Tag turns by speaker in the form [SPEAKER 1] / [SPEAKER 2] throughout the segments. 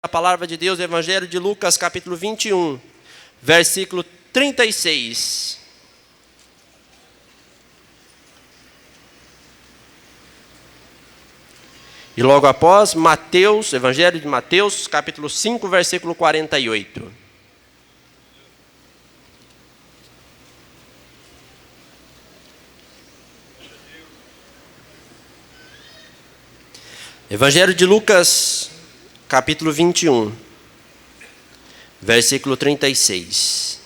[SPEAKER 1] A palavra de Deus, Evangelho de Lucas, capítulo 21, versículo 36. E logo após, Mateus, Evangelho de Mateus, capítulo 5, versículo 48. Evangelho de Lucas, capítulo 21, versículo 36.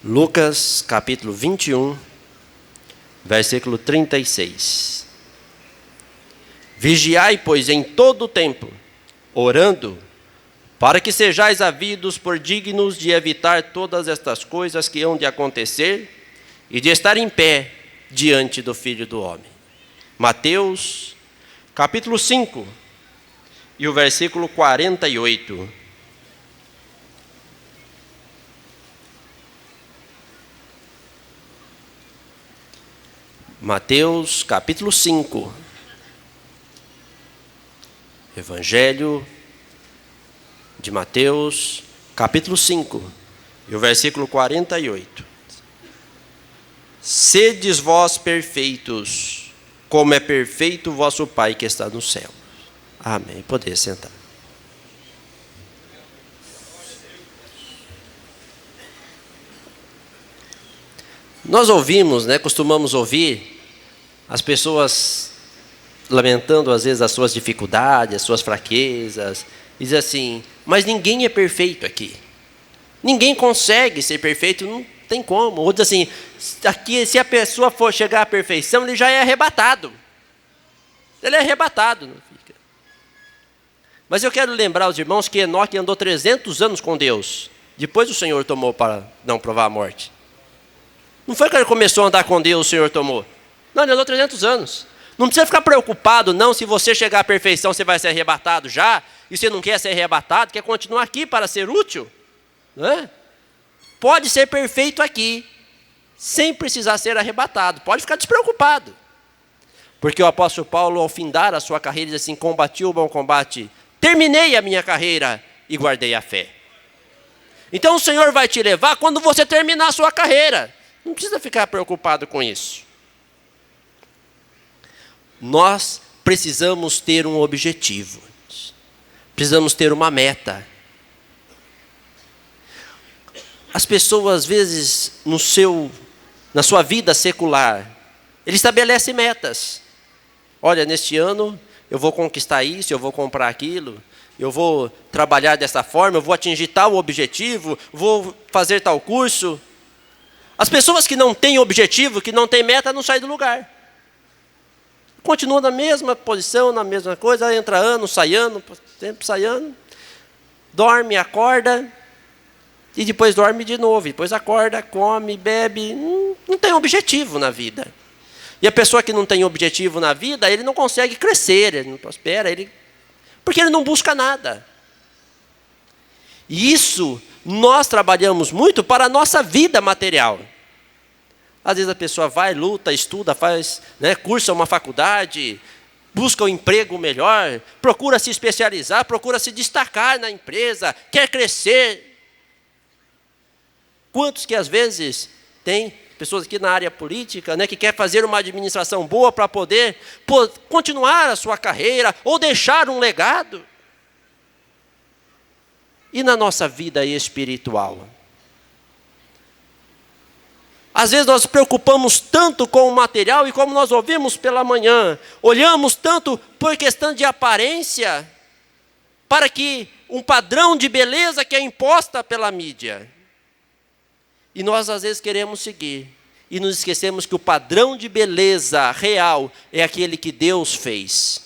[SPEAKER 1] Lucas, capítulo 21, versículo 36. Vigiai, pois, em todo o tempo, orando, para que sejais havidos por dignos de evitar todas estas coisas que hão de acontecer e de estar em pé diante do Filho do Homem. Mateus, capítulo 5, e o versículo 48. Mateus, capítulo 5. Evangelho de Mateus, capítulo 5, e o versículo 48. Sedes vós perfeitos, como é perfeito o vosso Pai que está no céu. Amém. Poder sentar. Nós ouvimos, costumamos ouvir as pessoas lamentando às vezes as suas dificuldades, as suas fraquezas, diz assim, mas ninguém é perfeito aqui. Ninguém consegue ser perfeito, não tem como. Ou diz assim, aqui, se a pessoa for chegar à perfeição, ele já é arrebatado. Ele é arrebatado. Não fica. Mas eu quero lembrar aos irmãos que Enoque andou 300 anos com Deus. Depois o Senhor tomou para não provar a morte. Não foi que ele começou a andar com Deus, o Senhor tomou. Não, ele andou 300 anos. Não precisa ficar preocupado, não, se você chegar à perfeição, você vai ser arrebatado já, e você não quer ser arrebatado, quer continuar aqui para ser útil. Né? Pode ser perfeito aqui, sem precisar ser arrebatado. Pode ficar despreocupado. Porque o apóstolo Paulo, ao findar a sua carreira, diz assim, combati o bom combate, terminei a minha carreira e guardei a fé. Então o Senhor vai te levar quando você terminar a sua carreira. Não precisa ficar preocupado com isso. Nós precisamos ter um objetivo. Precisamos ter uma meta. As pessoas, às vezes, na sua vida secular, ele estabelece metas. Olha, neste ano eu vou conquistar isso, eu vou comprar aquilo, eu vou trabalhar dessa forma, eu vou atingir tal objetivo, vou fazer tal curso. As pessoas que não têm objetivo, que não têm meta, não saem do lugar. Continua na mesma posição, na mesma coisa, entra ano, tempo sai ano, dorme, acorda, e depois dorme de novo, depois acorda, come, bebe, não tem objetivo na vida. E a pessoa que não tem objetivo na vida, ele não consegue crescer, ele não prospera, porque ele não busca nada. E isso nós trabalhamos muito para a nossa vida material. Às vezes a pessoa vai, luta, estuda, faz, cursa uma faculdade, busca um emprego melhor, procura se especializar, procura se destacar na empresa, quer crescer. Quantos que às vezes tem pessoas aqui na área política, que quer fazer uma administração boa para poder continuar a sua carreira ou deixar um legado? E na nossa vida espiritual? Às vezes nós nos preocupamos tanto com o material e como nós ouvimos pela manhã, olhamos tanto por questão de aparência, para que um padrão de beleza que é imposta pela mídia. E nós às vezes queremos seguir, e nos esquecemos que o padrão de beleza real é aquele que Deus fez.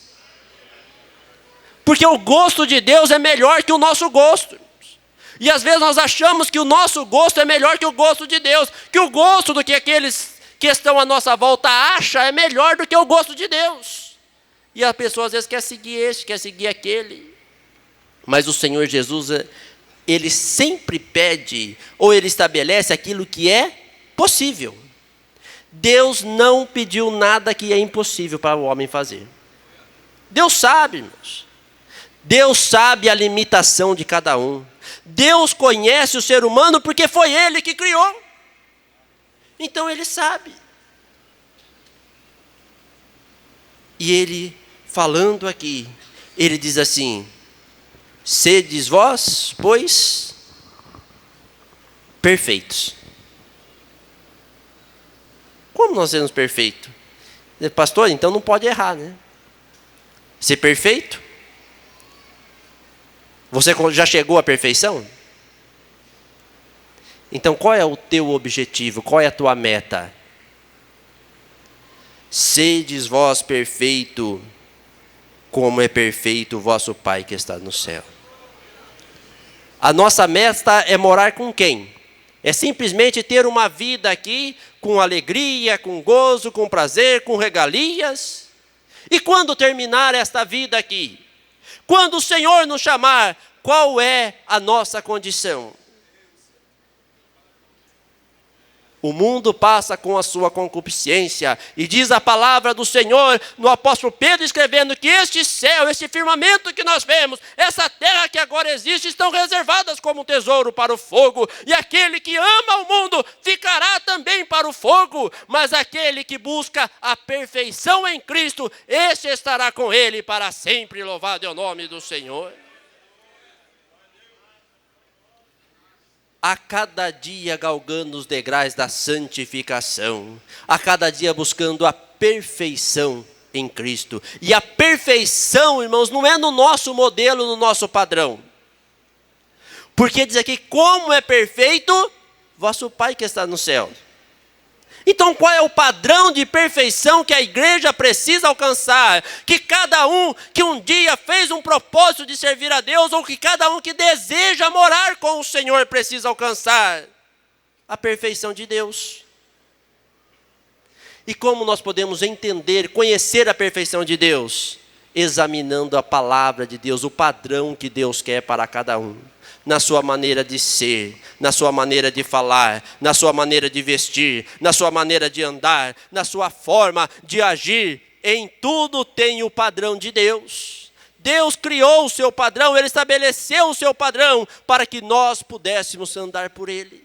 [SPEAKER 1] Porque o gosto de Deus é melhor que o nosso gosto. E às vezes nós achamos que o nosso gosto é melhor que o gosto de Deus, que o gosto do que aqueles que estão à nossa volta acha é melhor do que o gosto de Deus. E a pessoa às vezes quer seguir este, quer seguir aquele. Mas o Senhor Jesus ele sempre pede, ou ele estabelece aquilo que é possível. Deus não pediu nada que é impossível para o homem fazer. Deus sabe, irmãos. Deus sabe a limitação de cada um. Deus conhece o ser humano porque foi Ele que criou. Então Ele sabe. E Ele, falando aqui, Ele diz assim: sedes vós, pois, perfeitos. Como nós seremos perfeitos? Pastor, então não pode errar, né? Ser perfeito? Você já chegou à perfeição? Então qual é o teu objetivo? Qual é a tua meta? Sedes vós perfeito, como é perfeito o vosso Pai que está no céu. A nossa meta é morar com quem? É simplesmente ter uma vida aqui com alegria, com gozo, com prazer, com regalias. E quando terminar esta vida aqui? Quando o Senhor nos chamar, qual é a nossa condição? O mundo passa com a sua concupiscência, e diz a palavra do Senhor, no apóstolo Pedro escrevendo que este céu, este firmamento que nós vemos, essa terra que agora existe, estão reservadas como um tesouro para o fogo, e aquele que ama o mundo ficará também para o fogo, mas aquele que busca a perfeição em Cristo, esse estará com ele para sempre. Louvado é o nome do Senhor. A cada dia galgando os degraus da santificação, a cada dia buscando a perfeição em Cristo. E a perfeição, irmãos, não é no nosso modelo, no nosso padrão. Porque diz aqui, como é perfeito vosso Pai que está no céu. Então qual é o padrão de perfeição que a igreja precisa alcançar? Que cada um que um dia fez um propósito de servir a Deus, ou que cada um que deseja morar com o Senhor precisa alcançar? A perfeição de Deus. E como nós podemos entender, conhecer a perfeição de Deus? Examinando a palavra de Deus, o padrão que Deus quer para cada um. Na sua maneira de ser, na sua maneira de falar, na sua maneira de vestir, na sua maneira de andar, na sua forma de agir, em tudo tem o padrão de Deus. Deus criou o seu padrão, Ele estabeleceu o seu padrão para que nós pudéssemos andar por Ele.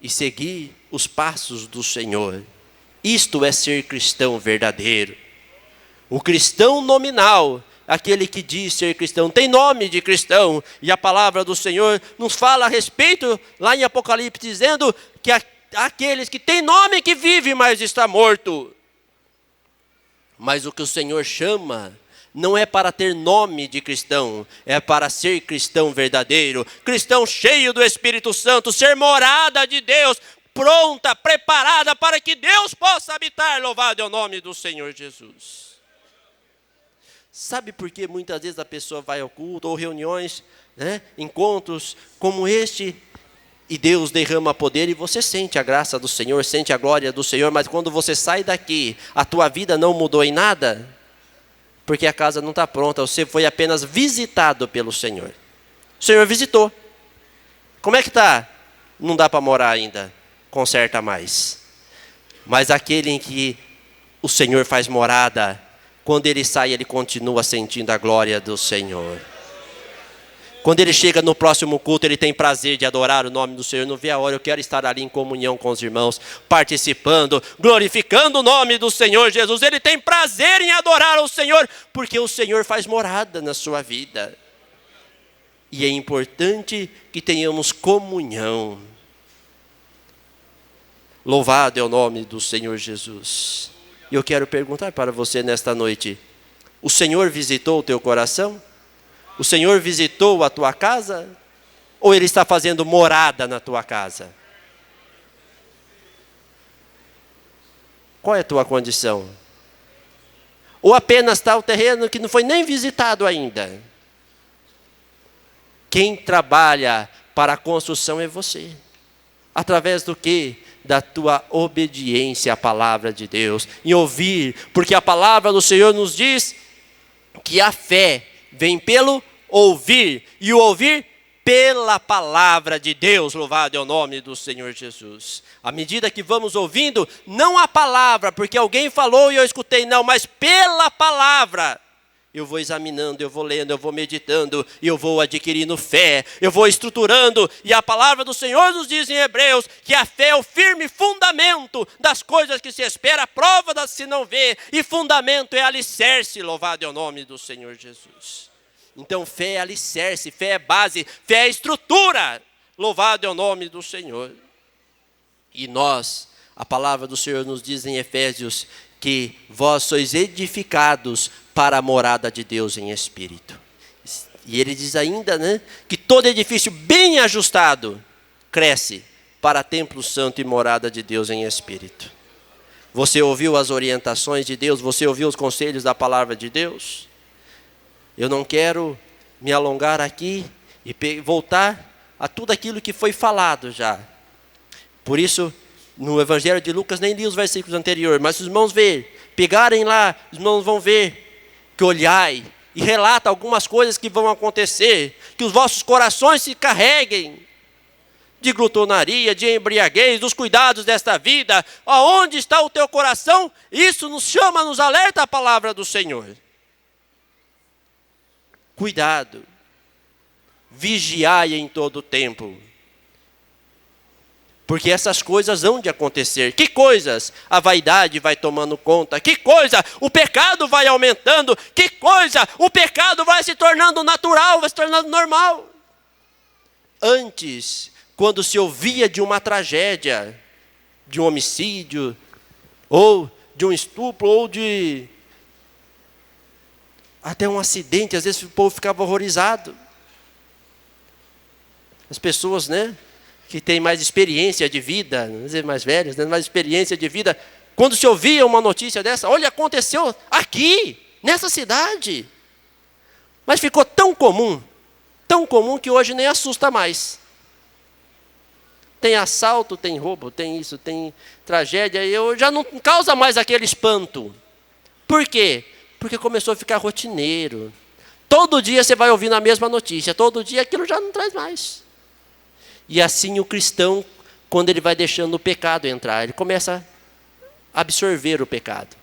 [SPEAKER 1] E seguir os passos do Senhor. Isto é ser cristão verdadeiro. O cristão nominal, aquele que diz ser cristão, tem nome de cristão, e a palavra do Senhor nos fala a respeito, lá em Apocalipse, dizendo que aqueles que têm nome que vive, mas está morto. Mas o que o Senhor chama, não é para ter nome de cristão, é para ser cristão verdadeiro, cristão cheio do Espírito Santo, ser morada de Deus, pronta, preparada para que Deus possa habitar. Louvado é o nome do Senhor Jesus. Sabe por que muitas vezes a pessoa vai ao culto ou reuniões, né, encontros como este, e Deus derrama poder e você sente a graça do Senhor, sente a glória do Senhor, mas quando você sai daqui, a tua vida não mudou em nada? Porque a casa não está pronta, você foi apenas visitado pelo Senhor. O Senhor visitou. Como é que está? Não dá para morar ainda, conserta mais. Mas aquele em que o Senhor faz morada, quando ele sai, ele continua sentindo a glória do Senhor. Quando ele chega no próximo culto, ele tem prazer de adorar o nome do Senhor. Não vê a hora, eu quero estar ali em comunhão com os irmãos, participando, glorificando o nome do Senhor Jesus. Ele tem prazer em adorar o Senhor, porque o Senhor faz morada na sua vida. E é importante que tenhamos comunhão. Louvado é o nome do Senhor Jesus. E eu quero perguntar para você nesta noite: o Senhor visitou o teu coração? O Senhor visitou a tua casa? Ou Ele está fazendo morada na tua casa? Qual é a tua condição? Ou apenas está o terreno que não foi nem visitado ainda? Quem trabalha para a construção é você. Através do quê? Da tua obediência à palavra de Deus, em ouvir, porque a palavra do Senhor nos diz que a fé vem pelo ouvir, e o ouvir pela palavra de Deus, louvado é o nome do Senhor Jesus. À medida que vamos ouvindo, não a palavra, porque alguém falou e eu escutei, não, mas pela palavra. Eu vou examinando, eu vou lendo, eu vou meditando, e eu vou adquirindo fé, eu vou estruturando, e a palavra do Senhor nos diz em Hebreus, que a fé é o firme fundamento das coisas que se espera, a prova das que se não vê, e fundamento é alicerce, louvado é o nome do Senhor Jesus. Então fé é alicerce, fé é base, fé é estrutura, louvado é o nome do Senhor. E nós, a palavra do Senhor nos diz em Efésios, que vós sois edificados para a morada de Deus em espírito. E ele diz ainda, que todo edifício bem ajustado cresce para templo santo e morada de Deus em espírito. Você ouviu as orientações de Deus? Você ouviu os conselhos da palavra de Deus? Eu não quero me alongar aqui e voltar a tudo aquilo que foi falado já. Por isso, no Evangelho de Lucas, nem li os versículos anteriores, mas os irmãos pegarem lá, os irmãos vão ver que olhai e relata algumas coisas que vão acontecer, que os vossos corações se carreguem de glutonaria, de embriaguez, dos cuidados desta vida. Aonde está o teu coração? Isso nos chama, nos alerta a palavra do Senhor. Cuidado, vigiai em todo o tempo, porque essas coisas hão de acontecer. Que coisas? A vaidade vai tomando conta. Que coisa? O pecado vai aumentando. Que coisa? O pecado vai se tornando natural, vai se tornando normal. Antes, quando se ouvia de uma tragédia, de um homicídio, ou de um estupro, ou de até um acidente, às vezes o povo ficava horrorizado. As pessoas, que têm mais experiência de vida, não dizer mais velhas, mais experiência de vida, quando se ouvia uma notícia dessa, olha, aconteceu aqui, nessa cidade. Mas ficou tão comum que hoje nem assusta mais. Tem assalto, tem roubo, tem isso, tem tragédia, e já não causa mais aquele espanto. Por quê? Porque começou a ficar rotineiro. Todo dia você vai ouvindo a mesma notícia, todo dia aquilo já não traz mais. E assim o cristão, quando ele vai deixando o pecado entrar, ele começa a absorver o pecado.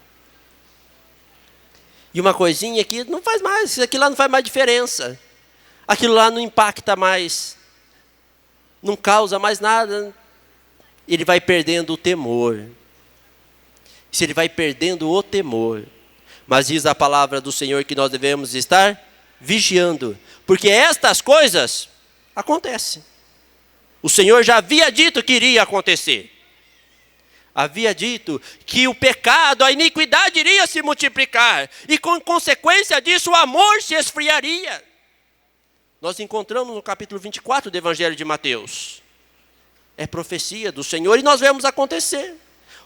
[SPEAKER 1] E uma coisinha aqui não faz mais, aquilo lá não faz mais diferença. Aquilo lá não impacta mais, não causa mais nada. Ele vai perdendo o temor. Se ele vai perdendo o temor. Mas diz a palavra do Senhor que nós devemos estar vigiando, porque estas coisas acontecem. O Senhor já havia dito que iria acontecer. Havia dito que o pecado, a iniquidade iria se multiplicar. E com consequência disso o amor se esfriaria. Nós encontramos no capítulo 24 do Evangelho de Mateus. É profecia do Senhor e nós vemos acontecer.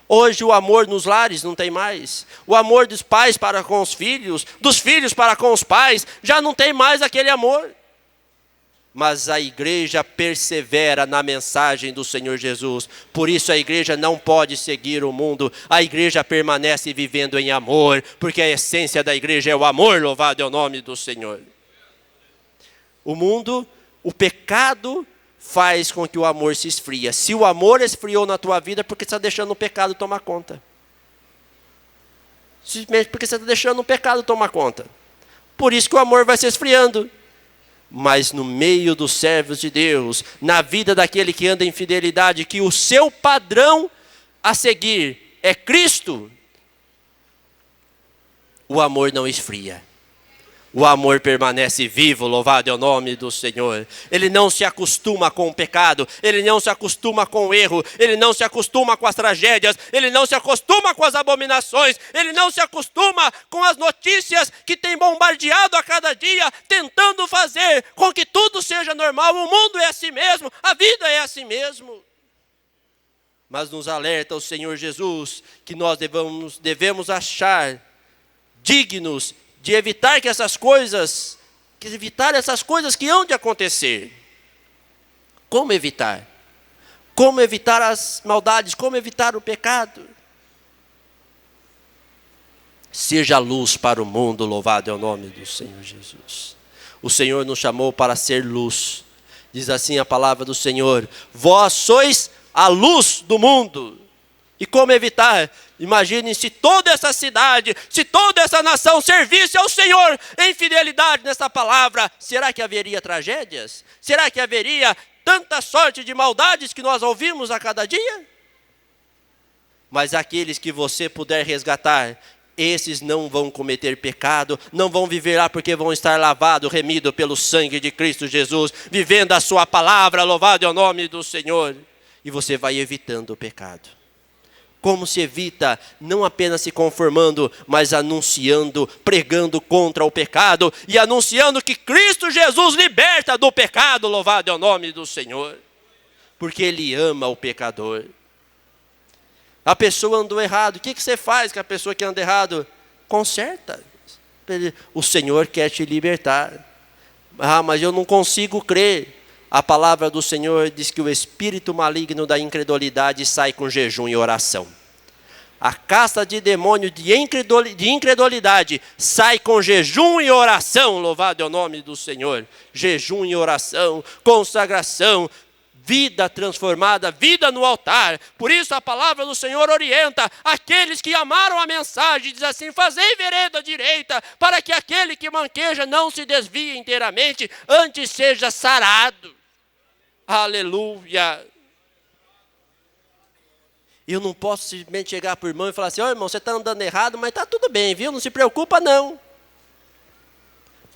[SPEAKER 1] Hoje o amor nos lares não tem mais. O amor dos pais para com os filhos, dos filhos para com os pais, já não tem mais aquele amor. Mas a igreja persevera na mensagem do Senhor Jesus. Por isso a igreja não pode seguir o mundo. A igreja permanece vivendo em amor, porque a essência da igreja é o amor, louvado é o nome do Senhor. O mundo, o pecado faz com que o amor se esfria. Se o amor esfriou na tua vida, é porque você está deixando o pecado tomar conta. Simplesmente porque você está deixando o pecado tomar conta. Por isso que o amor vai se esfriando. Mas no meio dos servos de Deus, na vida daquele que anda em fidelidade, que o seu padrão a seguir é Cristo, o amor não esfria. O amor permanece vivo, louvado é o nome do Senhor. Ele não se acostuma com o pecado, ele não se acostuma com o erro, ele não se acostuma com as tragédias, ele não se acostuma com as abominações, ele não se acostuma com as notícias que tem bombardeado a cada dia, tentando fazer com que tudo seja normal. O mundo é assim mesmo, a vida é assim mesmo. Mas nos alerta o Senhor Jesus que nós devemos achar dignos de evitar essas coisas que hão de acontecer. Como evitar? Como evitar as maldades? Como evitar o pecado? Seja luz para o mundo, louvado é o nome do Senhor Jesus. O Senhor nos chamou para ser luz. Diz assim a palavra do Senhor: vós sois a luz do mundo. E como evitar? Imaginem se toda essa cidade, se toda essa nação servisse ao Senhor em fidelidade nessa palavra, será que haveria tragédias? Será que haveria tanta sorte de maldades que nós ouvimos a cada dia? Mas aqueles que você puder resgatar, esses não vão cometer pecado, não vão viver lá porque vão estar lavados, remidos pelo sangue de Cristo Jesus, vivendo a sua palavra, louvado é o nome do Senhor. E você vai evitando o pecado. Como se evita? Não apenas se conformando, mas anunciando, pregando contra o pecado e anunciando que Cristo Jesus liberta do pecado, louvado é o nome do Senhor. Porque Ele ama o pecador. A pessoa andou errado. O que você faz com a pessoa que anda errado? Conserta. O Senhor quer te libertar. Ah, mas eu não consigo crer. A palavra do Senhor diz que o espírito maligno da incredulidade sai com jejum e oração. A casta de demônio de incredulidade sai com jejum e oração, louvado é o nome do Senhor. Jejum e oração, consagração, vida transformada, vida no altar. Por isso a palavra do Senhor orienta aqueles que amaram a mensagem, diz assim: fazei vereda direita, para que aquele que manqueja não se desvie inteiramente, antes seja sarado. Aleluia. Eu não posso simplesmente chegar para o irmão e falar assim: ó, irmão, você está andando errado, mas está tudo bem, viu? Não se preocupa não.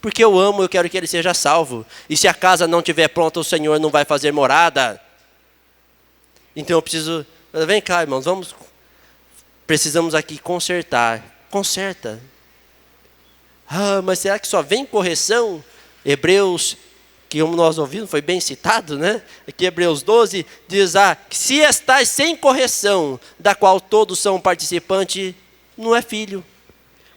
[SPEAKER 1] Porque eu amo, eu quero que ele seja salvo. E se a casa não estiver pronta, o Senhor não vai fazer morada. Então eu preciso... Vem cá, irmãos, precisamos aqui consertar. Conserta. Ah, mas será que só vem correção? Hebreus, que como nós ouvimos, foi bem citado, né? Aqui Hebreus 12, diz: que se estais sem correção, da qual todos são participantes, não é filho.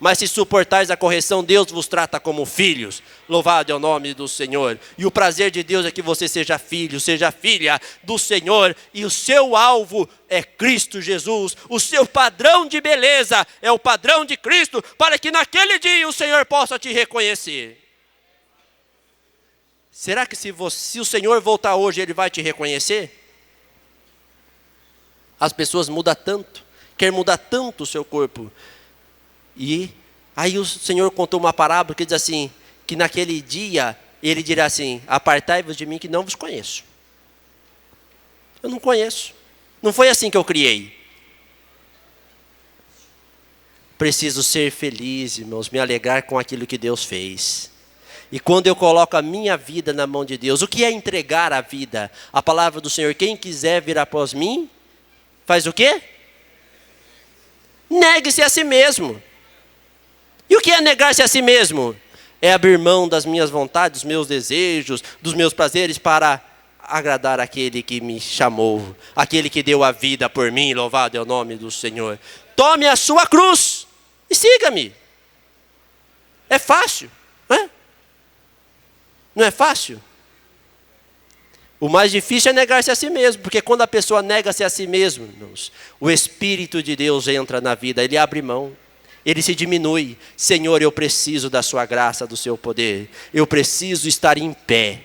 [SPEAKER 1] Mas se suportais a correção, Deus vos trata como filhos. Louvado é o nome do Senhor. E o prazer de Deus é que você seja filho, seja filha do Senhor. E o seu alvo é Cristo Jesus. O seu padrão de beleza é o padrão de Cristo, para que naquele dia o Senhor possa te reconhecer. Será que se o Senhor voltar hoje, Ele vai te reconhecer? As pessoas mudam tanto, querem mudar tanto o seu corpo. E aí o Senhor contou uma parábola que diz assim, que naquele dia Ele dirá assim: apartai-vos de mim que não vos conheço. Eu não conheço. Não foi assim que eu criei. Preciso ser feliz, irmãos, me alegrar com aquilo que Deus fez. E quando eu coloco a minha vida na mão de Deus, o que é entregar a vida? A palavra do Senhor: quem quiser vir após mim, faz o quê? Negue-se a si mesmo. E o que é negar-se a si mesmo? É abrir mão das minhas vontades, dos meus desejos, dos meus prazeres, para agradar aquele que me chamou, aquele que deu a vida por mim, louvado é o nome do Senhor. Tome a sua cruz e siga-me. É fácil, não é? Não é fácil? O mais difícil é negar-se a si mesmo, porque quando a pessoa nega-se a si mesmo, irmãos, o Espírito de Deus entra na vida, Ele abre mão. Ele se diminui. Senhor, eu preciso da sua graça, do seu poder. Eu preciso estar em pé.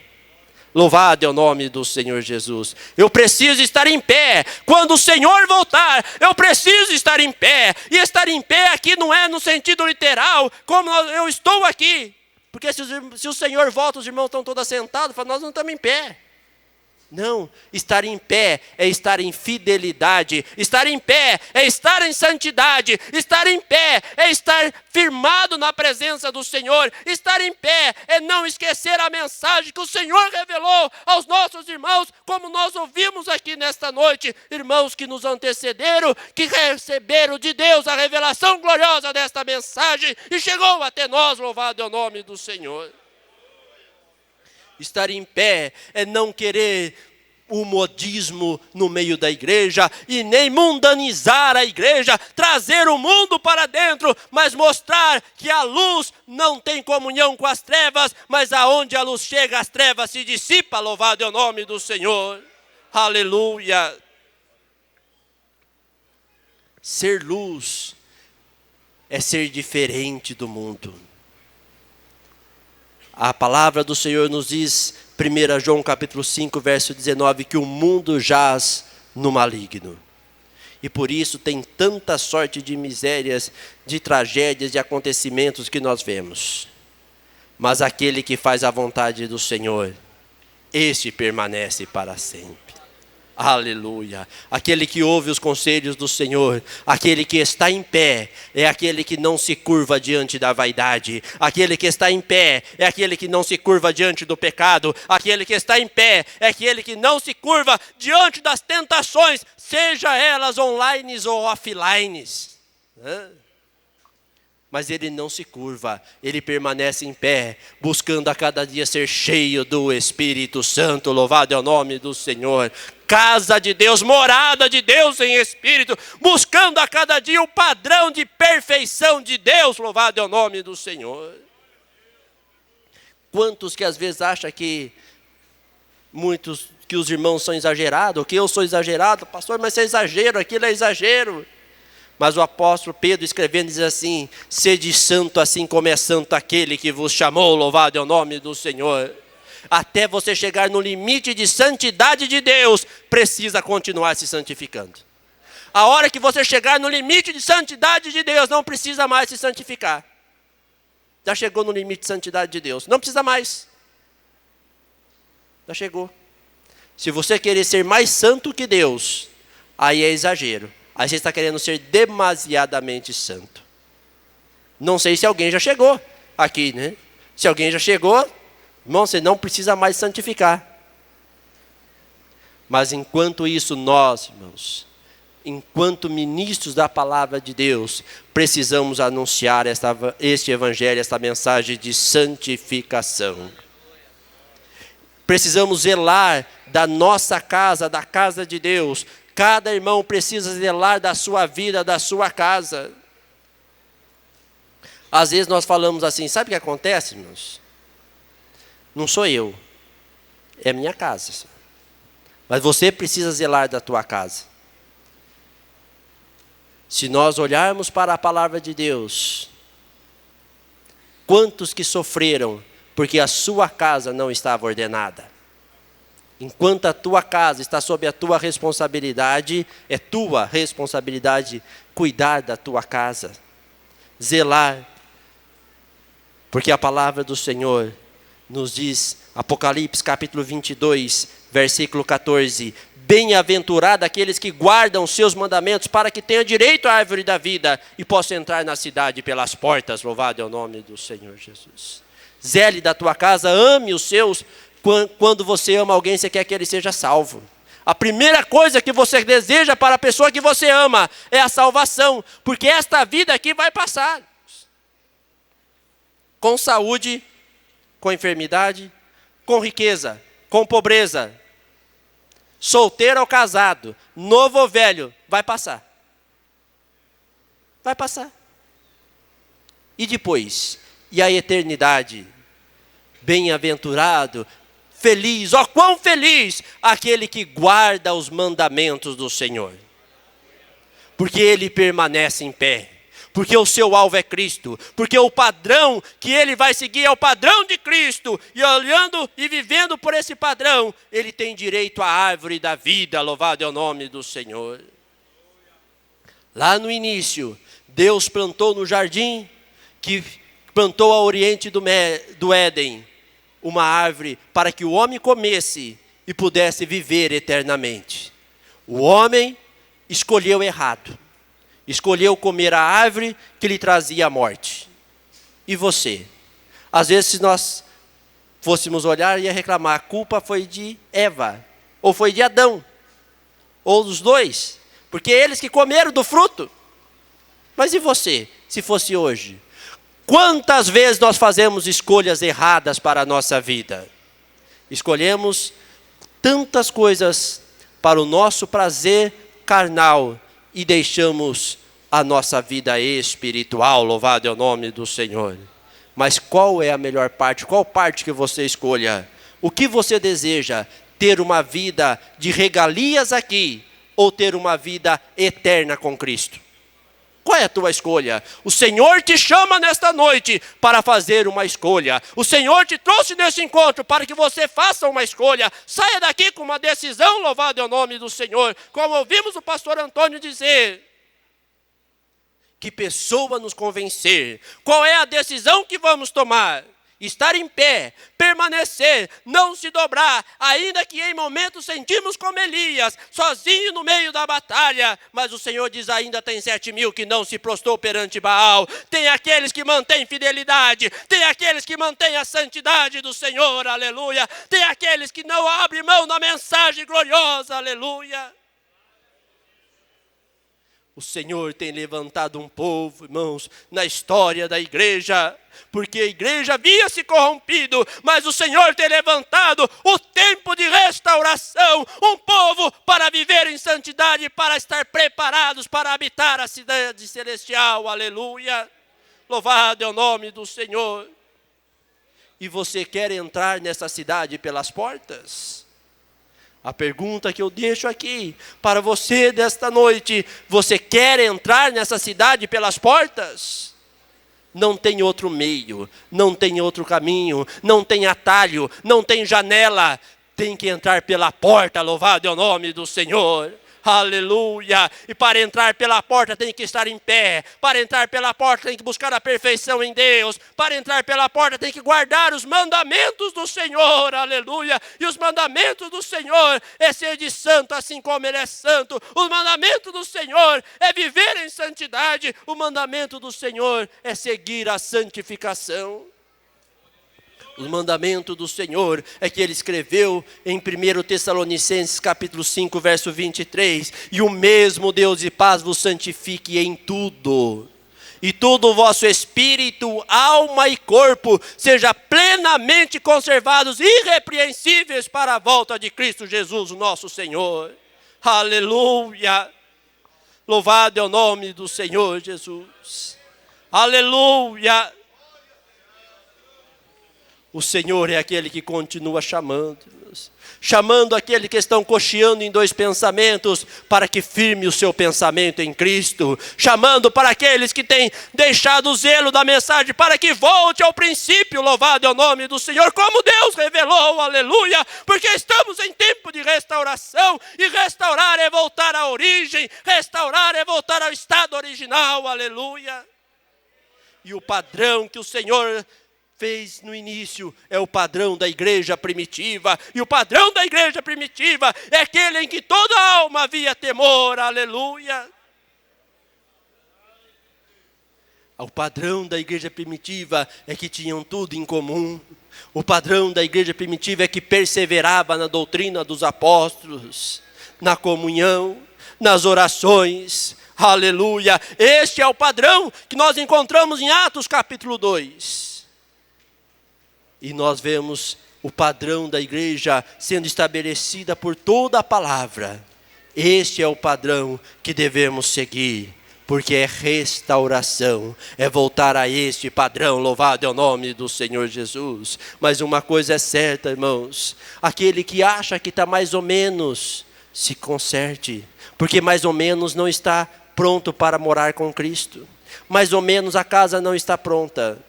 [SPEAKER 1] Louvado é o nome do Senhor Jesus. Eu preciso estar em pé. Quando o Senhor voltar, eu preciso estar em pé. E estar em pé aqui não é no sentido literal, como eu estou aqui. Porque se o Senhor volta, os irmãos estão todos assentados, falam: nós não estamos em pé. Não, estar em pé é estar em fidelidade, estar em pé é estar em santidade, estar em pé é estar firmado na presença do Senhor, estar em pé é não esquecer a mensagem que o Senhor revelou aos nossos irmãos, como nós ouvimos aqui nesta noite, irmãos que nos antecederam, que receberam de Deus a revelação gloriosa desta mensagem e chegou até nós, louvado é o nome do Senhor. Estar em pé é não querer o modismo no meio da igreja e nem mundanizar a igreja, trazer o mundo para dentro, mas mostrar que a luz não tem comunhão com as trevas, mas aonde a luz chega, as trevas se dissipam, louvado é o nome do Senhor. Aleluia. Ser luz é ser diferente do mundo. A palavra do Senhor nos diz, 1 João capítulo 5, verso 19, que o mundo jaz no maligno. E por isso tem tanta sorte de misérias, de tragédias, de acontecimentos que nós vemos. Mas aquele que faz a vontade do Senhor, este permanece para sempre. Aleluia. Aquele que ouve os conselhos do Senhor, aquele que está em pé, é aquele que não se curva diante da vaidade. Aquele que está em pé, é aquele que não se curva diante do pecado. Aquele que está em pé, é aquele que não se curva diante das tentações, seja elas online ou offline. Mas ele não se curva, ele permanece em pé, buscando a cada dia ser cheio do Espírito Santo. Louvado é o nome do Senhor. Casa de Deus, morada de Deus em Espírito, buscando a cada dia o padrão de perfeição de Deus. Louvado é o nome do Senhor. Quantos que às vezes acham que os irmãos são exagerados, que eu sou exagerado, pastor, mas isso é exagero, aquilo é exagero. Mas o apóstolo Pedro escrevendo diz assim: sede santo assim como é santo aquele que vos chamou. Louvado é o nome do Senhor. Até você chegar no limite de santidade de Deus, precisa continuar se santificando. A hora que você chegar no limite de santidade de Deus, não precisa mais se santificar. Já chegou no limite de santidade de Deus, não precisa mais. Já chegou. Se você querer ser mais santo que Deus, aí é exagero. Aí você está querendo ser demasiadamente santo. Não sei se alguém já chegou aqui, né? Se alguém já chegou, irmão, você não precisa mais santificar. Mas enquanto isso, nós, irmãos, enquanto ministros da palavra de Deus, precisamos anunciar este evangelho, esta mensagem de santificação. Precisamos zelar da nossa casa, da casa de Deus. Cada irmão precisa zelar da sua vida, da sua casa. Às vezes nós falamos assim, sabe o que acontece, irmãos? Não sou eu, é minha casa. Mas você precisa zelar da tua casa. Se nós olharmos para a palavra de Deus, quantos que sofreram porque a sua casa não estava ordenada? Enquanto a tua casa está sob a tua responsabilidade, é tua responsabilidade cuidar da tua casa, zelar. Porque a palavra do Senhor nos diz, Apocalipse capítulo 22, versículo 14, bem-aventurado aqueles que guardam os seus mandamentos para que tenham direito à árvore da vida e possam entrar na cidade pelas portas. Louvado é o nome do Senhor Jesus. Zele da tua casa, ame os seus. Quando você ama alguém, você quer que ele seja salvo. A primeira coisa que você deseja para a pessoa que você ama é a salvação, porque esta vida aqui vai passar. Com saúde, com enfermidade, com riqueza, com pobreza, solteiro ou casado, novo ou velho, vai passar. Vai passar. E depois? E a eternidade? Bem-aventurado, feliz, ó quão feliz, aquele que guarda os mandamentos do Senhor. Porque ele permanece em pé. Porque o seu alvo é Cristo. Porque o padrão que ele vai seguir é o padrão de Cristo. E olhando e vivendo por esse padrão, ele tem direito à árvore da vida. Louvado é o nome do Senhor. Lá no início, Deus plantou no jardim, que plantou ao oriente do Éden, uma árvore para que o homem comesse e pudesse viver eternamente. O homem escolheu errado. Escolheu comer a árvore que lhe trazia a morte. E você? Às vezes, se nós fôssemos olhar, ia reclamar, a culpa foi de Eva, ou foi de Adão, ou dos dois, porque eles que comeram do fruto. Mas e você, se fosse hoje? Quantas vezes nós fazemos escolhas erradas para a nossa vida? Escolhemos tantas coisas para o nosso prazer carnal e deixamos a nossa vida espiritual. Louvado é o nome do Senhor. Mas qual é a melhor parte? Qual parte que você escolha? O que você deseja? Ter uma vida de regalias aqui ou ter uma vida eterna com Cristo? Qual é a tua escolha? O Senhor te chama nesta noite para fazer uma escolha. O Senhor te trouxe nesse encontro para que você faça uma escolha. Saia daqui com uma decisão, louvado é o nome do Senhor. Como ouvimos o pastor Antônio dizer, que pessoa nos convencer. Qual é a decisão que vamos tomar? Estar em pé, permanecer, não se dobrar, ainda que em momentos sentimos como Elias, sozinho no meio da batalha, mas o Senhor diz, ainda tem 7.000 que não se prostrou perante Baal, tem aqueles que mantêm fidelidade, tem aqueles que mantêm a santidade do Senhor, aleluia, tem aqueles que não abrem mão da mensagem gloriosa, aleluia. O Senhor tem levantado um povo, irmãos, na história da igreja, porque a igreja havia se corrompido, mas o Senhor tem levantado o tempo de restauração, um povo para viver em santidade, para estar preparados para habitar a cidade celestial, aleluia. Louvado é o nome do Senhor. E você quer entrar nessa cidade pelas portas? A pergunta que eu deixo aqui para você desta noite, você quer entrar nessa cidade pelas portas? Não tem outro meio, não tem outro caminho, não tem atalho, não tem janela, tem que entrar pela porta, louvado é o nome do Senhor. Aleluia, e para entrar pela porta tem que estar em pé, para entrar pela porta tem que buscar a perfeição em Deus, para entrar pela porta tem que guardar os mandamentos do Senhor, aleluia, e os mandamentos do Senhor é ser de santo assim como Ele é santo, o mandamento do Senhor é viver em santidade, o mandamento do Senhor é seguir a santificação. O mandamento do Senhor é que Ele escreveu em 1 Tessalonicenses capítulo 5, verso 23, e o mesmo Deus de paz vos santifique em tudo, e todo o vosso espírito, alma e corpo seja plenamente conservados, irrepreensíveis para a volta de Cristo Jesus, o nosso Senhor. Aleluia! Louvado é o nome do Senhor Jesus. Aleluia! O Senhor é aquele que continua chamando aquele que estão cocheando em dois pensamentos, para que firme o seu pensamento em Cristo, chamando para aqueles que têm deixado o zelo da mensagem, para que volte ao princípio, louvado é o nome do Senhor, como Deus revelou, aleluia, porque estamos em tempo de restauração, e restaurar é voltar à origem, restaurar é voltar ao estado original, aleluia. E o padrão que o Senhor fez no início é o padrão da igreja primitiva, e o padrão da igreja primitiva é aquele em que toda alma havia temor, aleluia. O padrão da igreja primitiva é que tinham tudo em comum, o padrão da igreja primitiva é que perseverava na doutrina dos apóstolos, na comunhão, nas orações, aleluia. Este é o padrão que nós encontramos em Atos capítulo 2. E nós vemos o padrão da igreja sendo estabelecida por toda a palavra. Este é o padrão que devemos seguir, porque é restauração, é voltar a este padrão, louvado é o nome do Senhor Jesus. Mas uma coisa é certa, irmãos, aquele que acha que está mais ou menos, se conserte, porque mais ou menos não está pronto para morar com Cristo, mais ou menos a casa não está pronta.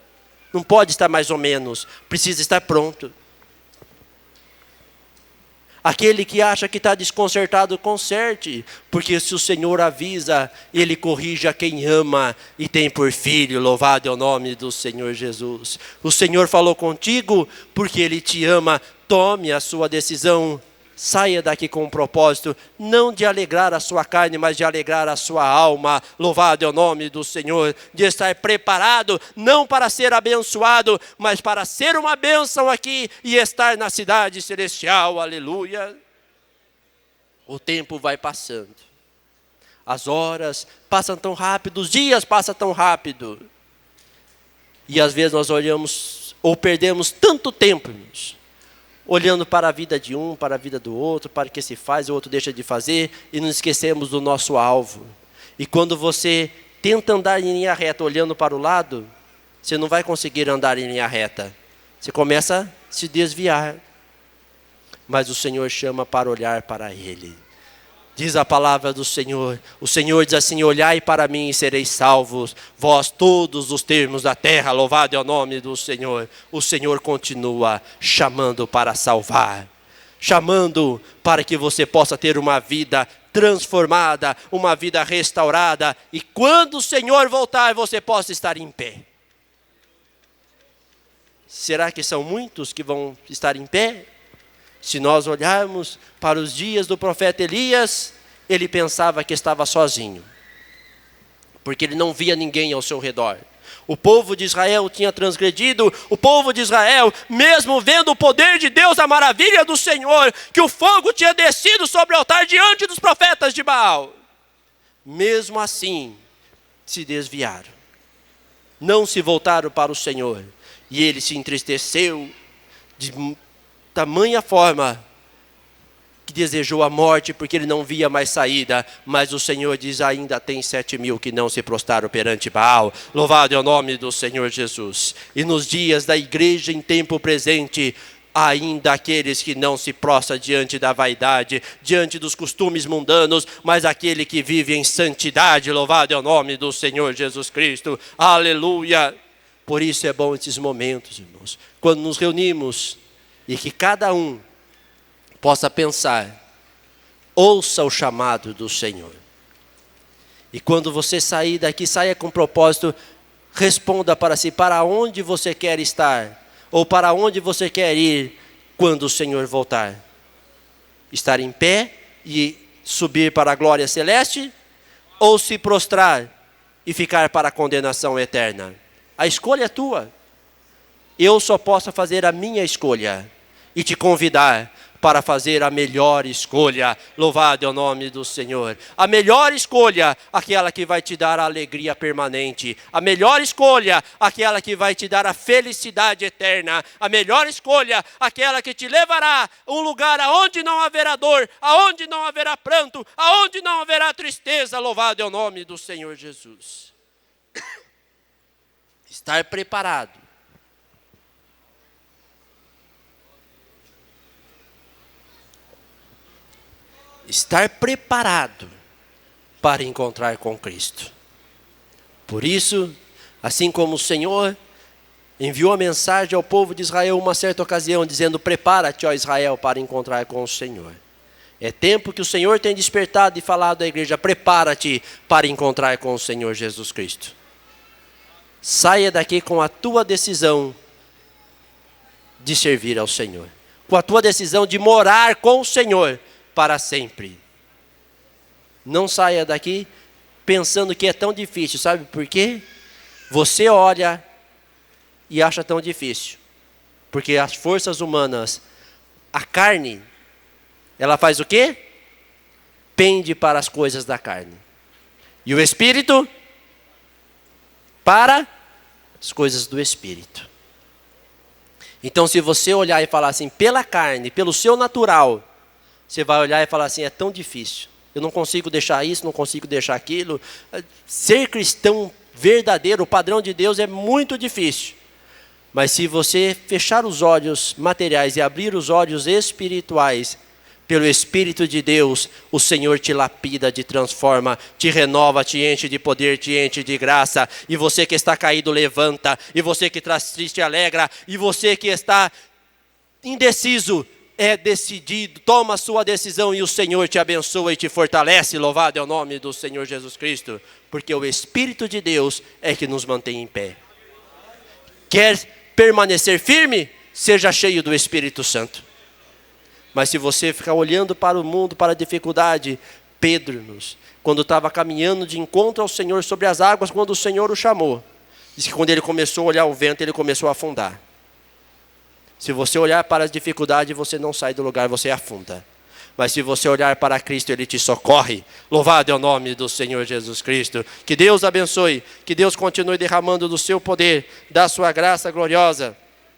[SPEAKER 1] Não pode estar mais ou menos, precisa estar pronto. Aquele que acha que está desconcertado, conserte, porque se o Senhor avisa, Ele corrige a quem ama e tem por filho, louvado é o nome do Senhor Jesus. O Senhor falou contigo, porque Ele te ama, tome a sua decisão. Saia daqui com um propósito, não de alegrar a sua carne, mas de alegrar a sua alma, louvado é o nome do Senhor, de estar preparado, não para ser abençoado, mas para ser uma bênção aqui e estar na cidade celestial, aleluia. O tempo vai passando, as horas passam tão rápido, os dias passam tão rápido, e às vezes nós olhamos, ou perdemos tanto tempo, irmãos, olhando para a vida de um, para a vida do outro, para o que se faz, o outro deixa de fazer, e nos esquecemos do nosso alvo. E quando você tenta andar em linha reta olhando para o lado, você não vai conseguir andar em linha reta. Você começa a se desviar. Mas o Senhor chama para olhar para Ele. Diz a palavra do Senhor. O Senhor diz assim: olhai para mim e sereis salvos, vós todos os termos da terra, louvado é o nome do Senhor. O Senhor continua chamando para salvar, chamando para que você possa ter uma vida transformada, uma vida restaurada, e quando o Senhor voltar, você possa estar em pé. Será que são muitos que vão estar em pé? Se nós olharmos para os dias do profeta Elias, ele pensava que estava sozinho, porque ele não via ninguém ao seu redor. O povo de Israel tinha transgredido, o povo de Israel, mesmo vendo o poder de Deus, a maravilha do Senhor, que o fogo tinha descido sobre o altar diante dos profetas de Baal, mesmo assim, se desviaram, não se voltaram para o Senhor, e ele se entristeceu de tamanha forma que desejou a morte, porque ele não via mais saída. Mas o Senhor diz: ainda tem 7.000 que não se prostraram perante Baal. Louvado é o nome do Senhor Jesus. E nos dias da igreja em tempo presente, ainda aqueles que não se prostram diante da vaidade, diante dos costumes mundanos, mas aquele que vive em santidade. Louvado é o nome do Senhor Jesus Cristo. Aleluia. Por isso é bom esses momentos, irmãos, quando nos reunimos, e que cada um possa pensar: ouça o chamado do Senhor. E quando você sair daqui, saia com propósito, responda para si: para onde você quer estar? Ou para onde você quer ir quando o Senhor voltar? Estar em pé e subir para a glória celeste? Ou se prostrar e ficar para a condenação eterna? A escolha é tua. Eu só posso fazer a minha escolha e te convidar para fazer a melhor escolha. Louvado é o nome do Senhor. A melhor escolha, aquela que vai te dar a alegria permanente. A melhor escolha, aquela que vai te dar a felicidade eterna. A melhor escolha, aquela que te levará a um lugar aonde não haverá dor, aonde não haverá pranto, aonde não haverá tristeza. Louvado é o nome do Senhor Jesus. Estar preparado. Estar preparado para encontrar com Cristo. Por isso, assim como o Senhor enviou a mensagem ao povo de Israel uma certa ocasião, dizendo: prepara-te, ó Israel, para encontrar com o Senhor. É tempo que o Senhor tem despertado e falado à igreja: prepara-te para encontrar com o Senhor Jesus Cristo. Saia daqui com a tua decisão de servir ao Senhor, com a tua decisão de morar com o Senhor para sempre. Não saia daqui pensando que é tão difícil. Sabe por quê? Você olha e acha tão difícil, porque as forças humanas, a carne, ela faz o quê? Pende para as coisas da carne. E o Espírito para as coisas do Espírito. Então, se você olhar e falar assim, pela carne, pelo seu natural, você vai olhar e falar assim: é tão difícil, eu não consigo deixar isso, não consigo deixar aquilo. Ser cristão verdadeiro, o padrão de Deus, é muito difícil. Mas se você fechar os olhos materiais e abrir os olhos espirituais, pelo Espírito de Deus, o Senhor te lapida, te transforma, te renova, te enche de poder, te enche de graça. E você que está caído, levanta. E você que está triste, alegra. E você que está indeciso, é decidido, toma a sua decisão e o Senhor te abençoa e te fortalece. Louvado é o nome do Senhor Jesus Cristo. Porque o Espírito de Deus é que nos mantém em pé. Quer permanecer firme? Seja cheio do Espírito Santo. Mas se você ficar olhando para o mundo, para a dificuldade, Pedro, quando estava caminhando de encontro ao Senhor sobre as águas, quando o Senhor o chamou, diz que quando ele começou a olhar o vento, ele começou a afundar. Se você olhar para as dificuldades, você não sai do lugar, você afunda. Mas se você olhar para Cristo, Ele te socorre. Louvado é o nome do Senhor Jesus Cristo. Que Deus abençoe, que Deus continue derramando do seu poder, da sua graça gloriosa.